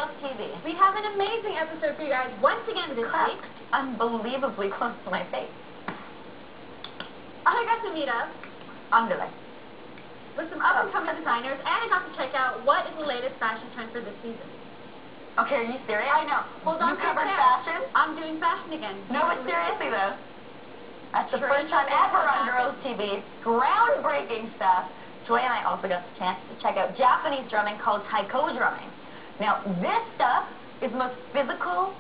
Girlz TV. We have an amazing episode for you guys once again this week. Unbelievably close to my face. I got to meet up with some up-and-coming designers, and I got to check out what is the latest fashion trend for this season. Okay, are you serious? I know. Hold on. You covered fashion? I'm doing fashion again. No, but seriously though. That's the first time ever on Girlz TV. Groundbreaking stuff. Joy and I also got the chance to check out Japanese drumming called taiko drumming. Now, this stuff is the most physical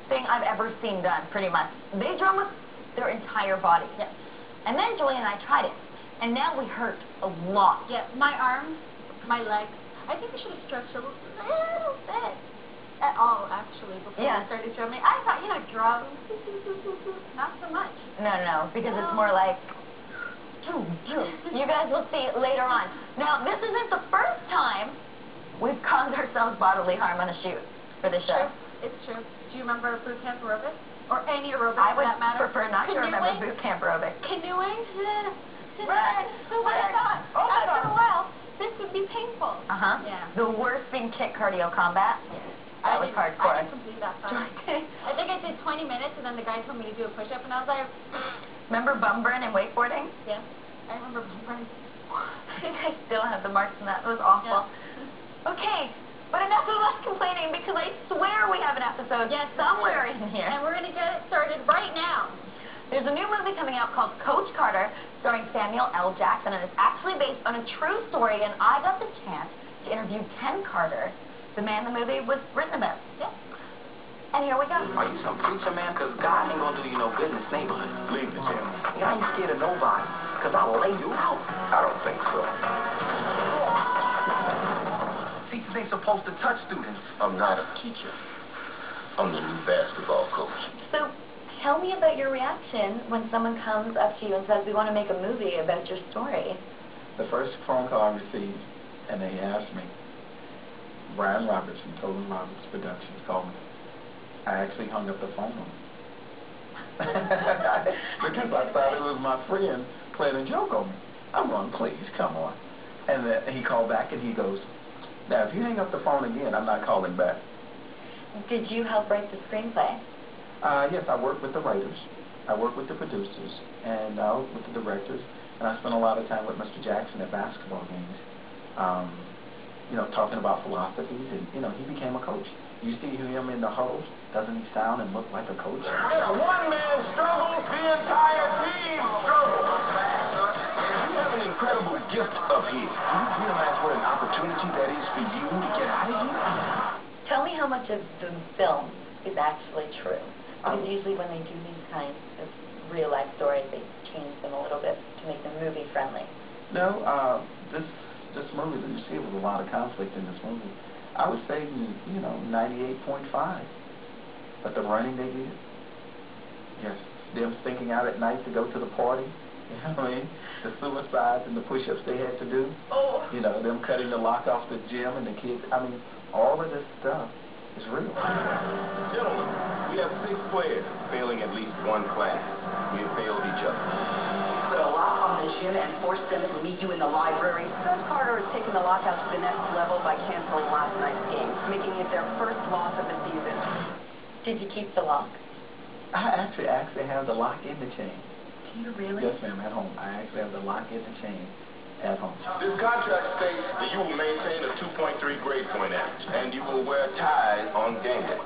thing I've ever seen done, pretty much. They drum with their entire body. Yes. And then Joy and I tried it. And now we hurt a lot. Yeah, my arms, my legs. I think we should have stretched a little bit. At all, actually, before we started drumming. I thought, drums, not so much. No, because it's more like, you guys will see later on. Now, this isn't the first time we've caused ourselves bodily harm on a shoot for the show. It's true. Do you remember boot camp aerobics? Or any aerobics for that matter? I would prefer not to remember boot camp aerobics. Canoeing? Right. Oh my God. After a while, this would be painful. Yeah. The worst being kick cardio combat. That was hardcore. I didn't complete that part. I think I did 20 minutes, and then the guy told me to do a push-up, and I was like... Remember bum burn and wakeboarding? Yeah, I remember bum burn. I still have the marks from that. It was awful. Yeah. Okay, but enough of us complaining, because I swear we have an episode somewhere in here. And we're going to get it started right now. There's a new movie coming out called Coach Carter, starring Samuel L. Jackson, and it's actually based on a true story, and I got the chance to interview Ken Carter, the man the movie was written about. Yeah. And here we go. Are you some preacher, man? Because God ain't going to do you no good in this neighborhood. Leave the gym. I ain't scared of nobody, because I'll lay you out. I don't think so. Teachers ain't supposed to touch students. I'm not a teacher. I'm the new basketball coach. So, tell me about your reaction when someone comes up to you and says, we want to make a movie about your story. The first phone call I received, and they asked me, Brian Roberts from Tolan Roberts Productions called me. I actually hung up the phone on him. Because I thought it was my friend playing a joke on me. I'm going, please, come on. And then he called back and he goes, now if you hang up the phone again, I'm not calling back. Did you help write the screenplay? Yes, I work with the writers. I work with the producers. And I work with the directors. And I spent a lot of time with Mr. Jackson at basketball games. Talking about philosophies, and, he became a coach. You see him in the huddles, doesn't he sound and look like a coach? When one man struggles, the entire team struggles. You have an incredible gift up here. Do you realize what an opportunity that is for you to get out of here? Tell me how much of the film is actually true. Because usually when they do these kinds of real-life stories, they change them a little bit to make them movie-friendly. No, this movie, you see, there was a lot of conflict in this movie. I would say, 98.5. But the running they did, yes, them thinking out at night to go to the party, you know what I mean? The suicides and the push-ups they had to do, them cutting the lock off the gym and the kids, all of this stuff is real. Gentlemen, we have 6 players failing at least one class. We have failed each other. Put a lock on the gym and force them to meet you in the library. Coach Carter has taken the lockout to the next level by canceling last night's game, making it their first loss of the season. Did you keep the lock? I actually have the lock in the chain. Do you really? Yes, ma'am, at home. I actually have the lock in the chain at home. This contract states that you will maintain a 2.3 grade point average, and you will wear ties on game day.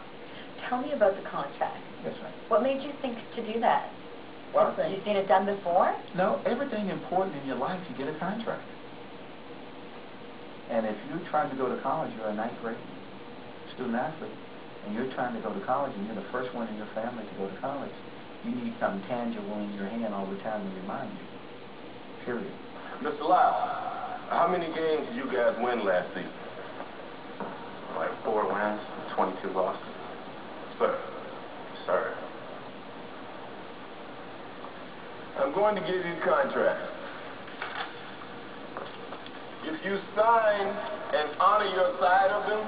Tell me about the contract. Yes, ma'am. What made you think to do that? Well, you've seen it done before? No, everything important in your life, you get a contract. And if you're trying to go to college, you're a 9th grade student athlete, and you're trying to go to college, and you're the first one in your family to go to college, you need something tangible in your hand all the time to remind you. Period. Mr. Lyle, how many games did you guys win last season? Like 4 wins, 22 losses. Sir. I'm going to give you a contract. If you sign and honor your side of them,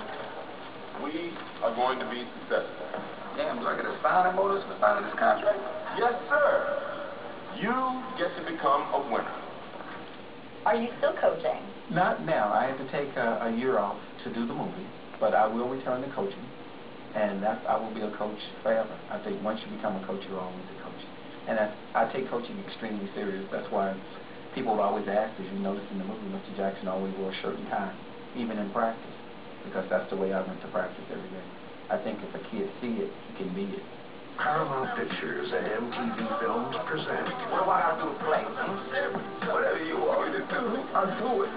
we are going to be successful. Damn, do I get a signing bonus for signing this contract? Yes, sir. You get to become a winner. Are you still coaching? Not now. I had to take a year off to do the movie. But I will return to coaching, and I will be a coach forever. I think once you become a coach, you're always a coach. And I take coaching extremely serious. That's why people would always ask, as you noticed in the movie, Mr. Jackson always wore a shirt and tie, even in practice, because that's the way I went to practice every day. I think if a kid see it, he can be it. Paramount Pictures and MTV Films present. What do I gotta do to play? Whatever you want me to do, I'll do it.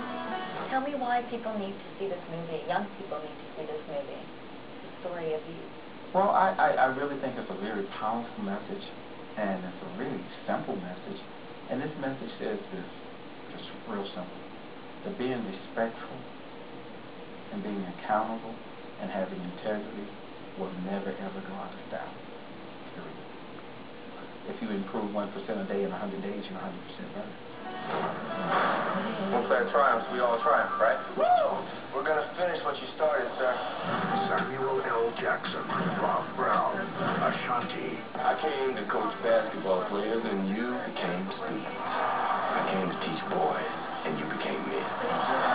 Tell me why people need to see this movie. Young people need to see this movie. The story of you. Well, I really think it's a very powerful message, and it's a really simple message. And this message says this, just real simple, that being respectful and being accountable and having integrity will never, ever go out of style. Period. If you improve 1% a day in 100 days, you're 100% better. Once that triumphs, we all triumph, right? Woo! We're gonna finish what you started, sir. Samuel L. Jackson, Rob Brown, Ashanti. I came to coach basketball players, and you became students. I came to teach boys, and you became men.